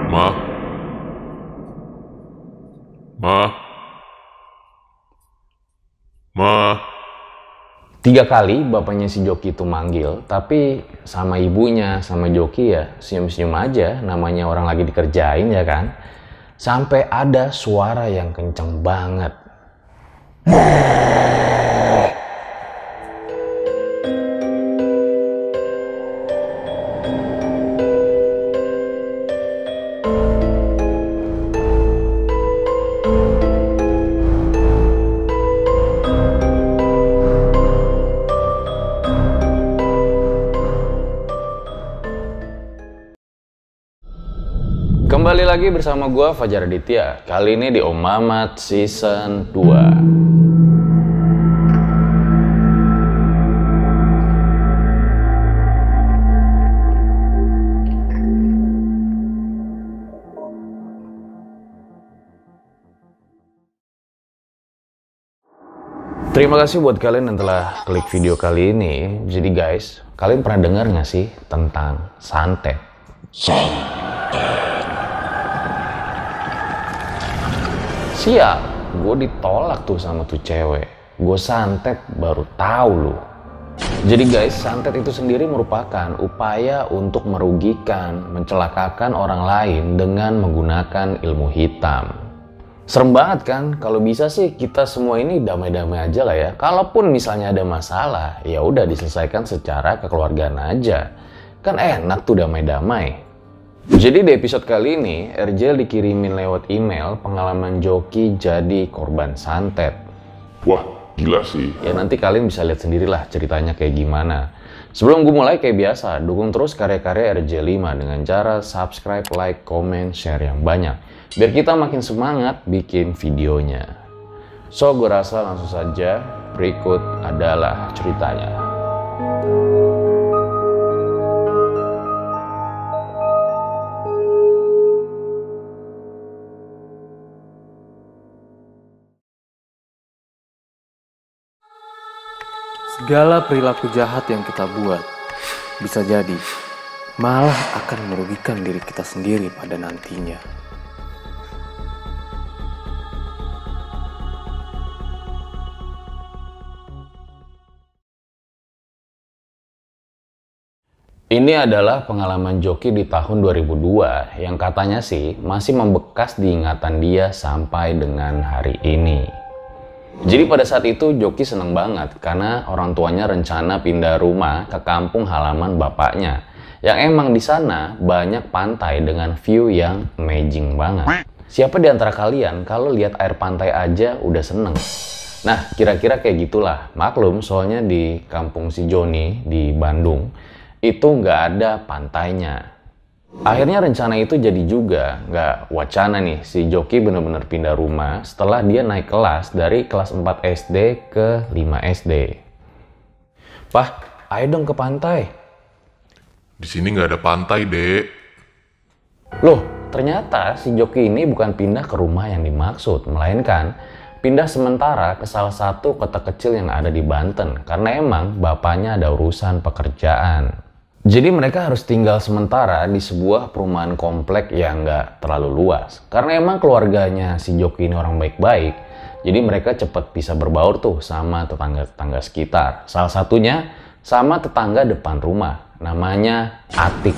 Ma, ma, ma. 3 kali bapaknya si Joki itu manggil, tapi sama ibunya, sama Joki ya senyum-senyum aja, namanya orang lagi dikerjain ya kan. Sampai ada suara yang kenceng banget. Kembali lagi bersama gua Fajar Aditya. Kali ini di Om Mamat Season 2. Terima kasih buat kalian yang telah klik video kali ini. Jadi guys, kalian pernah dengar nggak sih tentang santet? Sial, gue ditolak tuh sama tuh cewek. Gue santet baru tahu loh. Jadi guys, santet itu sendiri merupakan upaya untuk merugikan, mencelakakan orang lain dengan menggunakan ilmu hitam. Serem banget kan? Kalau bisa sih kita semua ini damai-damai aja lah ya. Kalaupun misalnya ada masalah, ya udah diselesaikan secara kekeluargaan aja. Kan enak tuh damai-damai. Jadi di episode kali ini, RJ dikirimin lewat email pengalaman Joki jadi korban santet. Wah, gila sih. Ya nanti kalian bisa lihat sendirilah ceritanya kayak gimana. Sebelum gue mulai kayak biasa, dukung terus karya-karya RJ5 dengan cara subscribe, like, comment, share yang banyak. Biar kita makin semangat bikin videonya. So, gue rasa langsung saja berikut adalah ceritanya. Segala perilaku jahat yang kita buat bisa jadi malah akan merugikan diri kita sendiri pada nantinya. Ini adalah pengalaman Joki di tahun 2002 yang katanya sih masih membekas di ingatan dia sampai dengan hari ini. Jadi pada saat itu Joki seneng banget karena orang tuanya rencana pindah rumah ke kampung halaman bapaknya. Yang emang di sana banyak pantai dengan view yang amazing banget. Siapa di antara kalian kalau lihat air pantai aja udah seneng? Nah, kira-kira kayak gitulah. Maklum, soalnya di kampung si Joni di Bandung itu nggak ada pantainya. Akhirnya rencana itu jadi juga, nggak wacana nih, si Joki bener-bener pindah rumah setelah dia naik kelas dari kelas 4 SD ke 5 SD. Pah, ayo dong ke pantai. Di sini nggak ada pantai, Dek. Loh, ternyata si Joki ini bukan pindah ke rumah yang dimaksud, melainkan pindah sementara ke salah satu kota kecil yang ada di Banten, karena emang bapaknya ada urusan pekerjaan. Jadi mereka harus tinggal sementara di sebuah perumahan komplek yang nggak terlalu luas. Karena emang keluarganya si Joki ini orang baik-baik, jadi mereka cepet bisa berbaur tuh sama tetangga-tetangga sekitar. Salah satunya sama tetangga depan rumah, namanya Atik.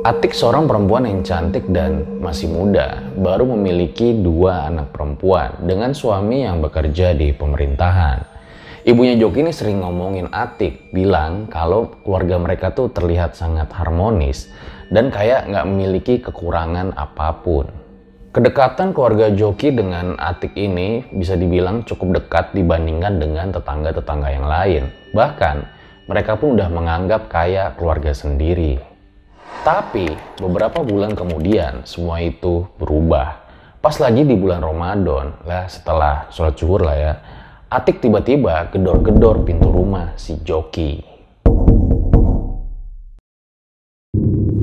Atik seorang perempuan yang cantik dan masih muda, baru memiliki 2 anak perempuan dengan suami yang bekerja di pemerintahan. Ibunya Joki ini sering ngomongin Atik, bilang kalau keluarga mereka tuh terlihat sangat harmonis dan kayak nggak memiliki kekurangan apapun. Kedekatan keluarga Joki dengan Atik ini bisa dibilang cukup dekat dibandingkan dengan tetangga-tetangga yang lain. Bahkan mereka pun udah menganggap kayak keluarga sendiri. Tapi beberapa bulan kemudian semua itu berubah. Pas lagi di bulan Ramadan, lah setelah sholat zuhur lah ya, Atik tiba-tiba gedor-gedor pintu rumah si Joki.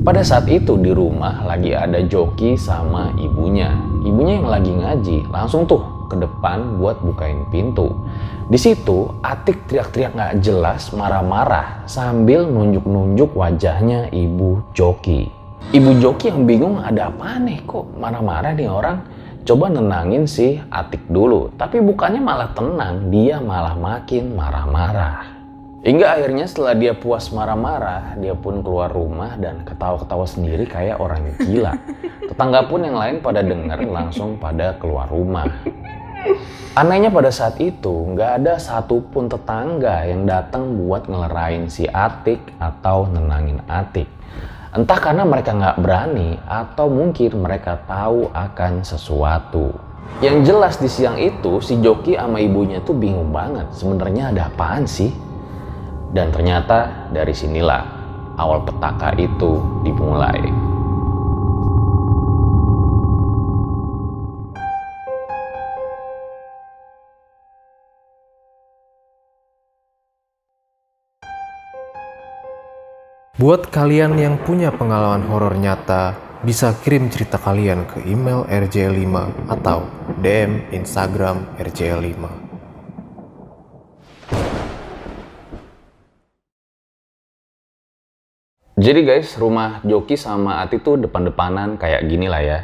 Pada saat itu di rumah lagi ada Joki sama ibunya. Ibunya yang lagi ngaji, langsung tuh ke depan buat bukain pintu. Di situ Atik teriak-teriak nggak jelas, marah-marah sambil nunjuk-nunjuk wajahnya ibu Joki. Ibu Joki yang bingung ada apa nih, kok marah-marah nih orang. Coba nenangin si Atik dulu, tapi bukannya malah tenang, dia malah makin marah-marah. Hingga akhirnya setelah dia puas marah-marah, dia pun keluar rumah dan ketawa-ketawa sendiri kayak orang gila. Tetangga pun yang lain pada denger langsung pada keluar rumah. Anehnya pada saat itu nggak ada satupun tetangga yang datang buat ngelerain si Atik atau nenangin Atik. Entah karena mereka nggak berani atau mungkin mereka tahu akan sesuatu. Yang jelas di siang itu si Joki sama ibunya tuh bingung banget sebenarnya ada apaan sih. Dan ternyata dari sinilah awal petaka itu dimulai. Buat kalian yang punya pengalaman horor nyata, bisa kirim cerita kalian ke email rjl5 atau DM Instagram rjl5. Jadi guys, rumah Joki sama Ati tuh depan-depanan kayak gini lah ya.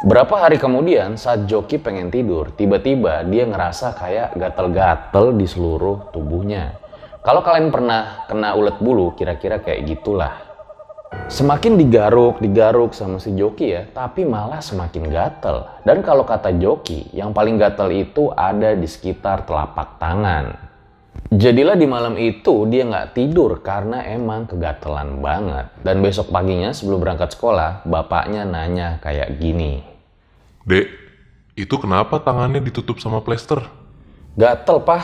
Berapa hari kemudian saat Joki pengen tidur, tiba-tiba dia ngerasa kayak gatel-gatel di seluruh tubuhnya. Kalau kalian pernah kena ulet bulu, kira-kira kayak gitulah. Semakin digaruk sama si Joki ya, tapi malah semakin gatel. Dan kalau kata Joki, yang paling gatel itu ada di sekitar telapak tangan. Jadilah di malam itu dia nggak tidur karena emang kegatelan banget. Dan besok paginya sebelum berangkat sekolah, bapaknya nanya kayak gini. Dek, itu kenapa tangannya ditutup sama plester? Gatel, Pak.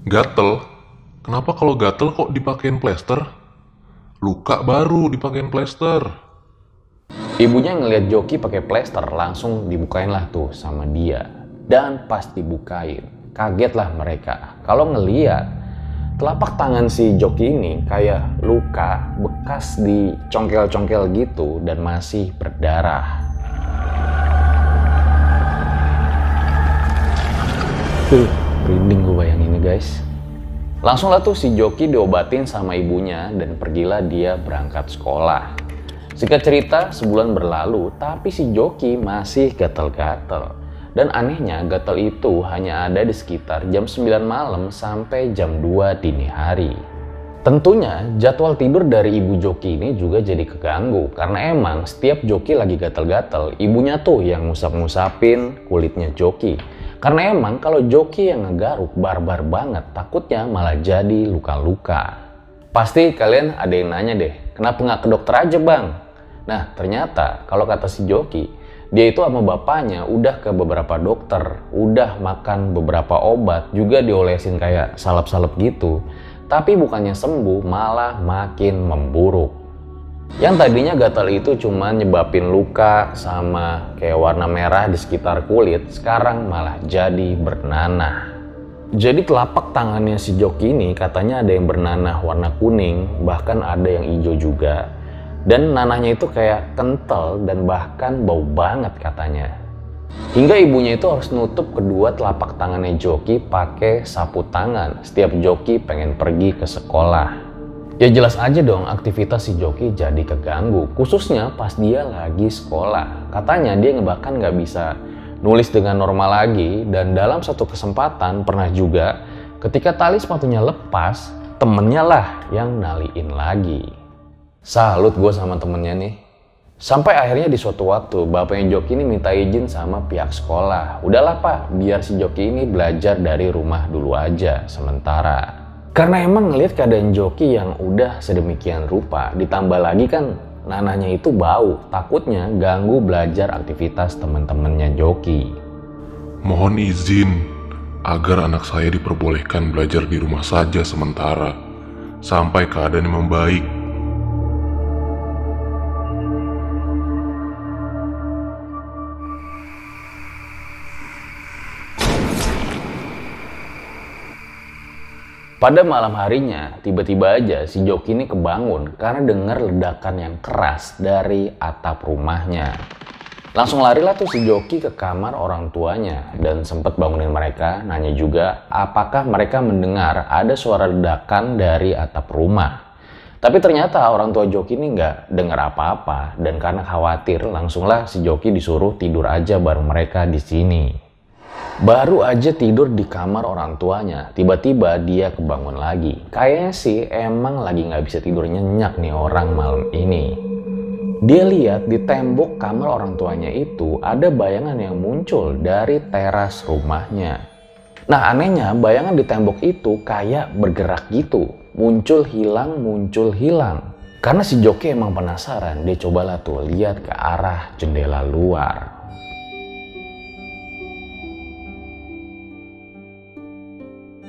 Gatel? Kenapa kalau gatel kok dipakein plester? Luka baru dipakein plester. Ibunya ngeliat Joki pakai plester, langsung dibukain lah tuh sama dia. Dan pas dibukain, kagetlah mereka. Kalau ngeliat telapak tangan si Joki ini kayak luka bekas dicongkel-congkel gitu dan masih berdarah. Merinding gue bayanginnya guys. Langsung lah tuh si Joki diobatin sama ibunya dan pergilah dia berangkat sekolah. Singkat cerita, sebulan berlalu tapi si Joki masih gatel-gatel. Dan anehnya gatel itu hanya ada di sekitar jam 9 malam sampai jam 2 dini hari. Tentunya jadwal tidur dari ibu Joki ini juga jadi keganggu karena emang setiap Joki lagi gatel-gatel, ibunya tuh yang ngusap-ngusapin kulitnya Joki. Karena emang kalau Joki yang ngegaruk barbar banget, takutnya malah jadi luka-luka. Pasti kalian ada yang nanya deh, kenapa nggak ke dokter aja bang? Nah ternyata kalau kata si Joki, dia itu sama bapaknya udah ke beberapa dokter, udah makan beberapa obat, juga diolesin kayak salep-salep gitu. Tapi bukannya sembuh, malah makin memburuk. Yang tadinya gatal itu cuma nyebabin luka sama kayak warna merah di sekitar kulit, sekarang malah jadi bernanah. Jadi telapak tangannya si Joki ini katanya ada yang bernanah warna kuning, bahkan ada yang hijau juga. Dan nanahnya itu kayak kental dan bahkan bau banget katanya. Hingga ibunya itu harus nutup kedua telapak tangannya Joki pakai sapu tangan setiap Joki pengen pergi ke sekolah. Ya jelas aja dong aktivitas si Joki jadi keganggu, khususnya pas dia lagi sekolah. Katanya dia bahkan nggak bisa nulis dengan normal lagi, dan dalam satu kesempatan pernah juga ketika tali sepatunya lepas, temennya lah yang naliin lagi. Salut gue sama temennya nih. Sampai akhirnya di suatu waktu bapaknya Joki ini minta izin sama pihak sekolah. Udahlah pak, biar si Joki ini belajar dari rumah dulu aja sementara. Karena emang ngeliat keadaan Joki yang udah sedemikian rupa, ditambah lagi kan nanahnya itu bau, takutnya ganggu belajar aktivitas teman-temannya Joki. Mohon izin agar anak saya diperbolehkan belajar di rumah saja sementara, sampai keadaan membaik. Pada malam harinya, tiba-tiba aja si Joki ini kebangun karena dengar ledakan yang keras dari atap rumahnya. Langsung larilah tuh si Joki ke kamar orang tuanya dan sempat bangunin mereka, nanya juga apakah mereka mendengar ada suara ledakan dari atap rumah. Tapi ternyata orang tua Joki ini nggak dengar apa-apa, dan karena khawatir langsunglah si Joki disuruh tidur aja bareng mereka di sini. Baru aja tidur di kamar orang tuanya, tiba-tiba dia kebangun lagi. Kayaknya sih emang lagi nggak bisa tidur nyenyak nih orang malam ini. Dia lihat di tembok kamar orang tuanya itu ada bayangan yang muncul dari teras rumahnya. Nah anehnya bayangan di tembok itu kayak bergerak gitu. Muncul hilang, muncul hilang. Karena si Joki emang penasaran, dia cobalah tuh lihat ke arah jendela luar.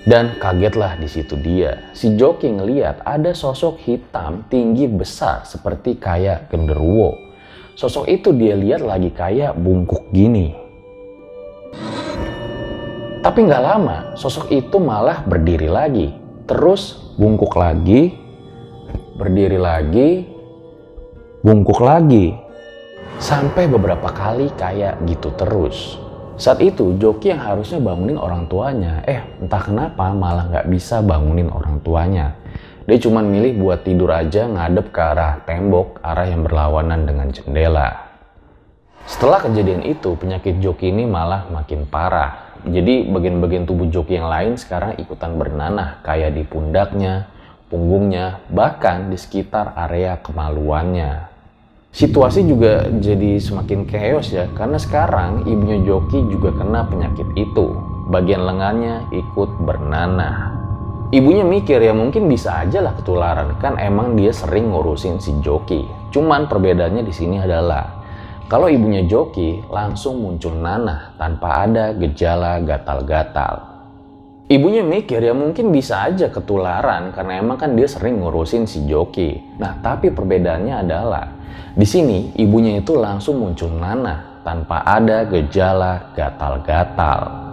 Dan kagetlah di situ dia. Si Joki ngeliat ada sosok hitam tinggi besar seperti kayak genderuwo. Sosok itu dia lihat lagi kayak bungkuk gini. Tapi nggak lama, sosok itu malah berdiri lagi. Terus bungkuk lagi, berdiri lagi, bungkuk lagi. Sampai beberapa kali kayak gitu terus. Saat itu Joki yang harusnya bangunin orang tuanya, entah kenapa malah nggak bisa bangunin orang tuanya. Dia cuma milih buat tidur aja ngadep ke arah tembok, arah yang berlawanan dengan jendela. Setelah kejadian itu, penyakit Joki ini malah makin parah. Jadi bagian-bagian tubuh Joki yang lain sekarang ikutan bernanah, kayak di pundaknya, punggungnya, bahkan di sekitar area kemaluannya. Situasi juga jadi semakin chaos ya, karena sekarang ibunya Joki juga kena penyakit itu. Bagian lengannya ikut bernanah. Ibunya mikir ya mungkin bisa aja lah ketularan, kan emang dia sering ngurusin si Joki. Cuman perbedaannya di sini adalah kalau ibunya Joki langsung muncul nanah tanpa ada gejala gatal-gatal. Ibunya mikir ya mungkin bisa aja ketularan karena emang kan dia sering ngurusin si Joki. Nah tapi perbedaannya adalah di sini ibunya itu langsung muncul nanah tanpa ada gejala gatal-gatal.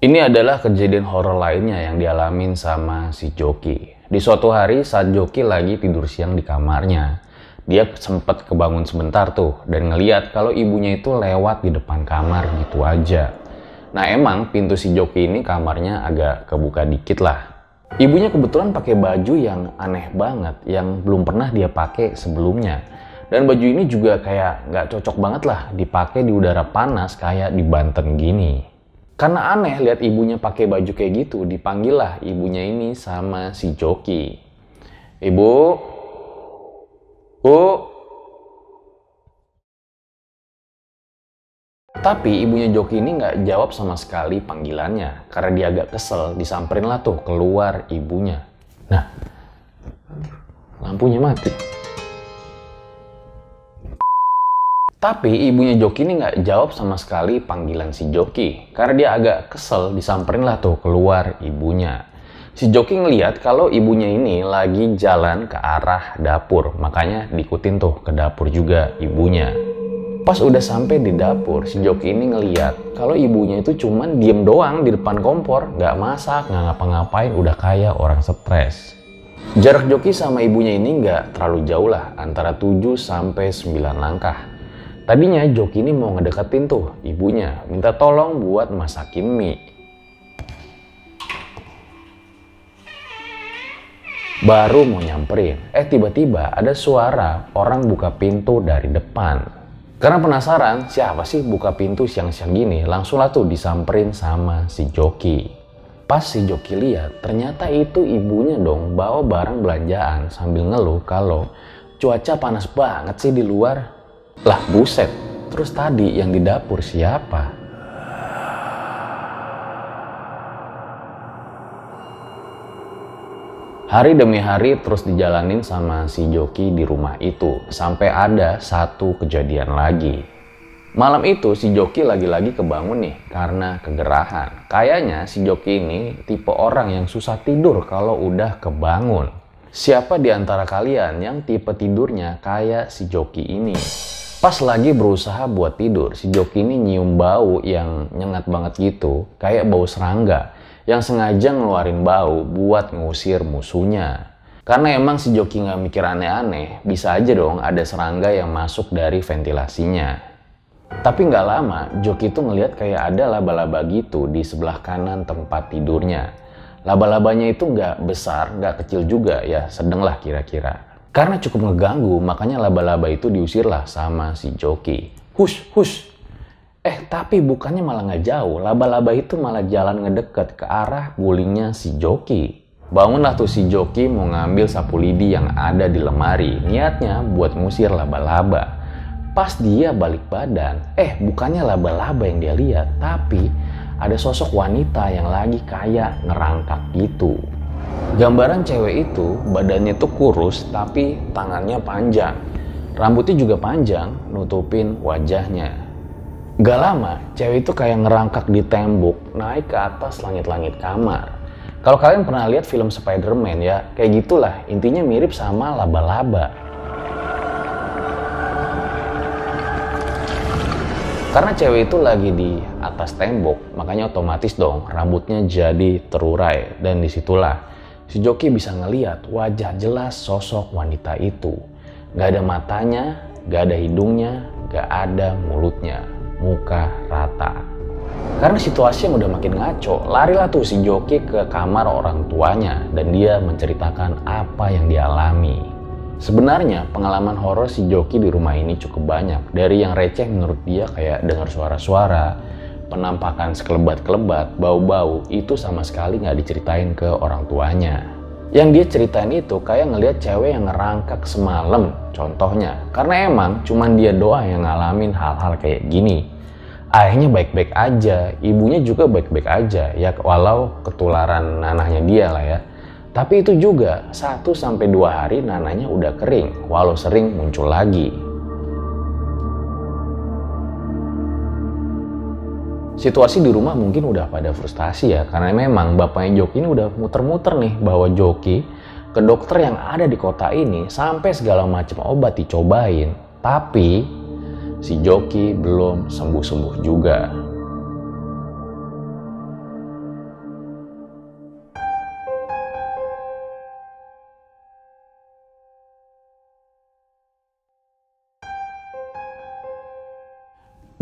Ini adalah kejadian horor lainnya yang dialamin sama si Joki. Di suatu hari saat Joki lagi tidur siang di kamarnya, dia sempat kebangun sebentar tuh dan ngeliat kalau ibunya itu lewat di depan kamar gitu aja. Nah emang pintu si Joki ini kamarnya agak kebuka dikit lah. Ibunya kebetulan pakai baju yang aneh banget, yang belum pernah dia pakai sebelumnya. Dan baju ini juga kayak nggak cocok banget lah dipakai di udara panas kayak di Banten gini. Karena aneh lihat ibunya pakai baju kayak gitu, dipanggil lah ibunya ini sama si Joki. Ibu, Bu. Tapi ibunya Joki ini nggak jawab sama sekali panggilannya, karena dia agak kesel, disamperin lah tuh keluar ibunya. Nah, lampunya mati. Tapi ibunya Joki ini nggak jawab sama sekali panggilan si Joki. Karena dia agak kesel, disamperin lah tuh keluar ibunya. Si Joki ngeliat kalau ibunya ini lagi jalan ke arah dapur. Makanya diikutin tuh ke dapur juga ibunya. Pas udah sampai di dapur, si Joki ini ngeliat kalau ibunya itu cuman diem doang di depan kompor. Nggak masak, nggak ngapa-ngapain, udah kayak orang stres. Jarak Joki sama ibunya ini nggak terlalu jauh lah, antara 7 sampai 9 langkah. Tadinya Joki ini mau ngedeketin tuh ibunya, minta tolong buat masakin mie. Baru mau nyamperin, tiba-tiba ada suara orang buka pintu dari depan. Karena penasaran siapa sih buka pintu siang-siang gini, langsung lah tuh disamperin sama si Joki. Pas si Joki lihat, ternyata itu ibunya dong bawa barang belanjaan sambil ngeluh kalau cuaca panas banget sih di luar. Lah buset, terus tadi yang di dapur siapa? Hari demi hari terus dijalanin sama si Joki di rumah itu. Sampai ada satu kejadian lagi. Malam itu si Joki lagi-lagi kebangun nih karena kegerahan. Kayaknya si Joki ini tipe orang yang susah tidur kalau udah kebangun. Siapa di antara kalian yang tipe tidurnya kayak si Joki ini? Pas lagi berusaha buat tidur, si Joki ini nyium bau yang nyengat banget gitu, kayak bau serangga, yang sengaja ngeluarin bau buat ngusir musuhnya. Karena emang si Joki nggak mikir aneh-aneh, bisa aja dong ada serangga yang masuk dari ventilasinya. Tapi nggak lama, Joki tuh ngeliat kayak ada laba-laba gitu di sebelah kanan tempat tidurnya. Laba-labanya itu nggak besar, nggak kecil juga, ya sedang lah kira-kira. Karena cukup ngeganggu, makanya laba-laba itu diusirlah sama si Joki. Hush, hush. Tapi bukannya malah nggak jauh, laba-laba itu malah jalan ngedeket ke arah gulingnya si Joki. Bangunlah tuh si Joki mau ngambil sapu lidi yang ada di lemari. Niatnya buat ngusir laba-laba. Pas dia balik badan, bukannya laba-laba yang dia lihat, tapi ada sosok wanita yang lagi kayak ngerangkak gitu. Gambaran cewek itu badannya tuh kurus tapi tangannya panjang. Rambutnya juga panjang, nutupin wajahnya. Gak lama, cewek itu kayak ngerangkak di tembok, naik ke atas langit-langit kamar. Kalau kalian pernah lihat film Spider-Man ya, kayak gitulah, intinya mirip sama laba-laba. Karena cewek itu lagi di atas tembok, makanya otomatis dong rambutnya jadi terurai. Dan disitulah si Joki bisa ngeliat wajah jelas sosok wanita itu. Gak ada matanya, gak ada hidungnya, gak ada mulutnya, muka rata. Karena situasinya udah makin ngaco, larilah tuh si Joki ke kamar orang tuanya dan dia menceritakan apa yang dialami. Sebenarnya pengalaman horor si Joki di rumah ini cukup banyak. Dari yang receh menurut dia kayak dengar suara-suara, penampakan sekelebat-kelebat, bau-bau, itu sama sekali nggak diceritain ke orang tuanya. Yang dia ceritain itu kayak ngelihat cewek yang ngerangkak semalam, contohnya. Karena emang cuman dia doang yang ngalamin hal-hal kayak gini. Ayahnya baik-baik aja, ibunya juga baik-baik aja, ya walau ketularan nanahnya dia lah ya. Tapi itu juga 1-2 hari nanahnya udah kering, walau sering muncul lagi. Situasi di rumah mungkin udah pada frustasi ya, karena memang bapaknya Joki ini udah muter-muter nih bawa Joki ke dokter yang ada di kota ini sampai segala macam obat dicobain. Tapi si Joki belum sembuh-sembuh juga.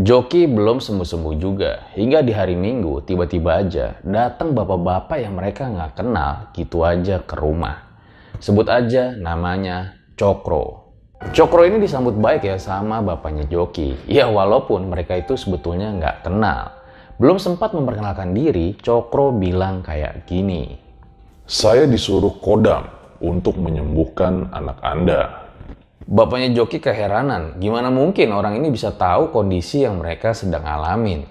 Joki belum sembuh-sembuh juga, hingga di hari Minggu tiba-tiba aja datang bapak-bapak yang mereka nggak kenal gitu aja ke rumah. Sebut aja namanya Cokro. Cokro ini disambut baik ya sama bapaknya Joki. Ya walaupun mereka itu sebetulnya nggak kenal. Belum sempat memperkenalkan diri, Cokro bilang kayak gini. Saya disuruh Kodam untuk menyembuhkan anak Anda. Bapaknya Joki keheranan, gimana mungkin orang ini bisa tahu kondisi yang mereka sedang alamin.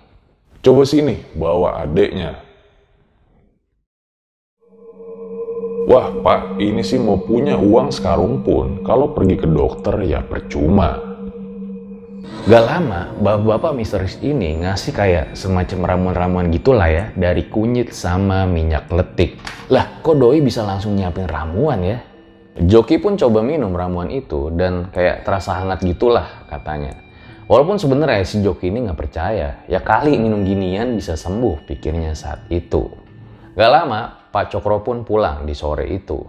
Coba sini, bawa adeknya. Wah Pak, ini sih mau punya uang sekarung pun, kalau pergi ke dokter ya percuma. Gak lama, bapak-bapak misteris ini ngasih kayak semacam ramuan-ramuan gitulah ya, dari kunyit sama minyak letik. Lah, kok doi bisa langsung nyiapin ramuan ya? Joki pun coba minum ramuan itu dan kayak terasa hangat gitulah katanya. Walaupun sebenarnya si Joki ini nggak percaya, ya kali minum ginian bisa sembuh pikirnya saat itu. Gak lama, Pak Cokro pun pulang di sore itu.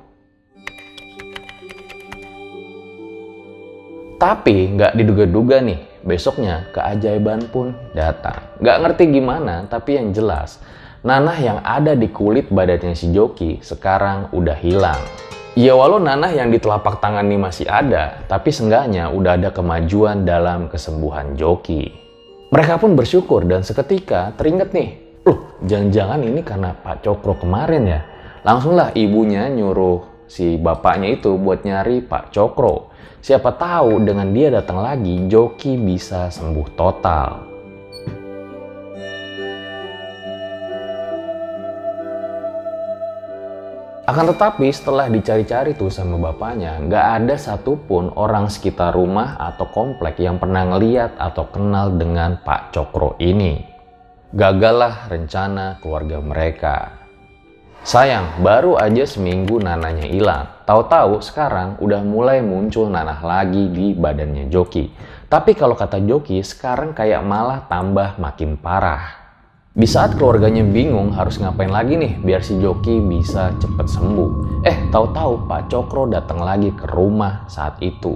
Tapi nggak diduga-duga nih, besoknya keajaiban pun datang. Nggak ngerti gimana, tapi yang jelas, nanah yang ada di kulit badannya si Joki sekarang udah hilang. Ya walau nanah yang di telapak tangan ini masih ada, tapi seenggaknya udah ada kemajuan dalam kesembuhan Joki. Mereka pun bersyukur dan seketika teringat nih, jangan-jangan ini karena Pak Cokro kemarin ya. Langsunglah ibunya nyuruh si bapaknya itu buat nyari Pak Cokro. Siapa tahu dengan dia datang lagi, Joki bisa sembuh total. Akan tetapi setelah dicari-cari tuh sama bapaknya, nggak ada satupun orang sekitar rumah atau komplek yang pernah ngeliat atau kenal dengan Pak Cokro ini. Gagallah rencana keluarga mereka. Sayang, baru aja seminggu nanahnya hilang. Tahu-tahu sekarang udah mulai muncul nanah lagi di badannya Joki. Tapi kalau kata Joki, sekarang kayak malah tambah makin parah. Di saat keluarganya bingung harus ngapain lagi nih biar si Joki bisa cepet sembuh. Tahu-tahu Pak Cokro datang lagi ke rumah saat itu.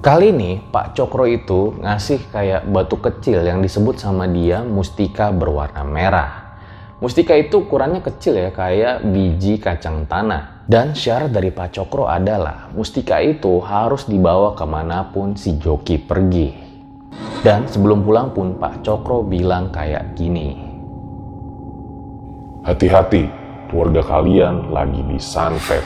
Kali ini Pak Cokro itu ngasih kayak batu kecil yang disebut sama dia mustika berwarna merah. Mustika itu ukurannya kecil ya, kayak biji kacang tanah. Dan syarat dari Pak Cokro adalah mustika itu harus dibawa kemanapun si Joki pergi. Dan sebelum pulang pun Pak Cokro bilang kayak gini. Hati-hati, keluarga kalian lagi disantet.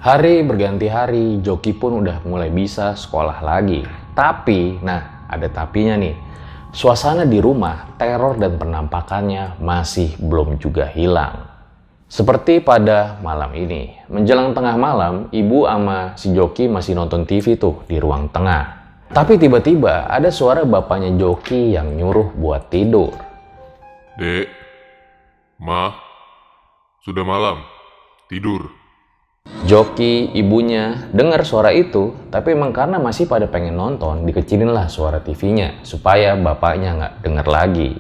Hari berganti hari, Joki pun udah mulai bisa sekolah lagi. Tapi, ada tapinya nih. Suasana di rumah, teror dan penampakannya masih belum juga hilang. Seperti pada malam ini. Menjelang tengah malam, ibu sama si Joki masih nonton TV tuh di ruang tengah. Tapi tiba-tiba ada suara bapaknya Joki yang nyuruh buat tidur. Dek, Ma, sudah malam, tidur. Joki, ibunya, dengar suara itu, tapi emang karena masih pada pengen nonton, dikecilin lah suara TV-nya, supaya bapaknya nggak denger lagi.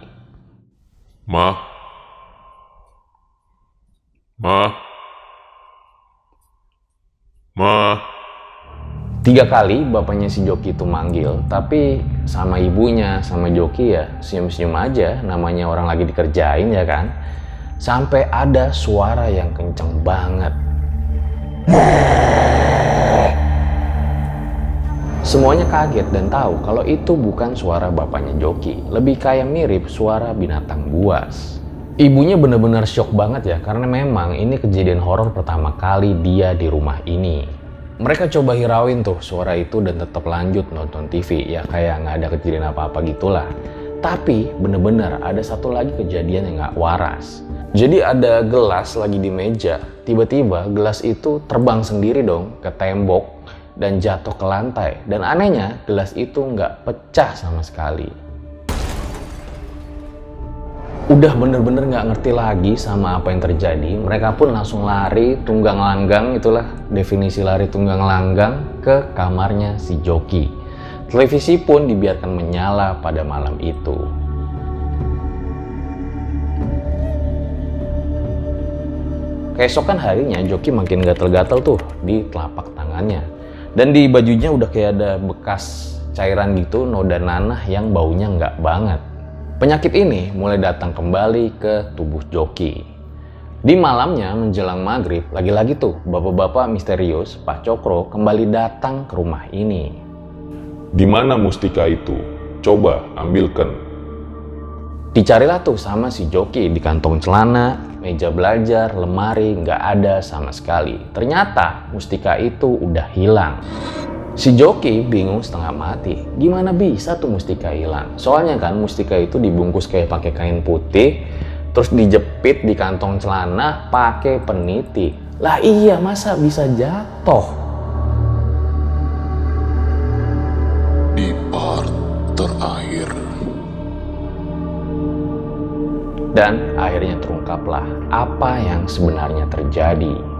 Ma. 3 kali bapaknya si Joki itu manggil, tapi sama ibunya, sama Joki ya senyum-senyum aja, namanya orang lagi dikerjain ya kan. Sampai ada suara yang kenceng banget. Semuanya kaget dan tahu kalau itu bukan suara bapaknya Joki, lebih kayak mirip suara binatang buas. Ibunya bener-bener shock banget ya, karena memang ini kejadian horor pertama kali dia di rumah ini. Mereka coba hirauin tuh suara itu dan tetap lanjut nonton TV, ya kayak nggak ada kejadian apa-apa gitulah. Tapi bener-bener ada satu lagi kejadian yang nggak waras. Jadi ada gelas lagi di meja, tiba-tiba gelas itu terbang sendiri dong ke tembok dan jatuh ke lantai. Dan anehnya gelas itu nggak pecah sama sekali. Udah bener-bener nggak ngerti lagi sama apa yang terjadi, mereka pun langsung lari tunggang langgang, itulah definisi lari tunggang langgang, ke kamarnya si Joki. Televisi pun dibiarkan menyala pada malam itu. Keesokan harinya Joki makin gatel-gatel tuh di telapak tangannya. Dan di bajunya udah kayak ada bekas cairan gitu, noda nanah yang baunya nggak banget. Penyakit ini mulai datang kembali ke tubuh Joki. Di malamnya menjelang maghrib, lagi-lagi tuh bapak-bapak misterius Pak Cokro kembali datang ke rumah ini. Di mana mustika itu? Coba ambilkan. Dicarilah tuh sama si Joki di kantong celana, meja belajar, lemari, nggak ada sama sekali. Ternyata mustika itu udah hilang. Si Joki bingung setengah mati. Gimana bisa tuh mustika hilang? Soalnya kan mustika itu dibungkus kayak pakai kain putih, terus dijepit di kantong celana pakai peniti. Lah iya, masa bisa jatuh? Di part terakhir. Dan akhirnya terungkaplah apa yang sebenarnya terjadi.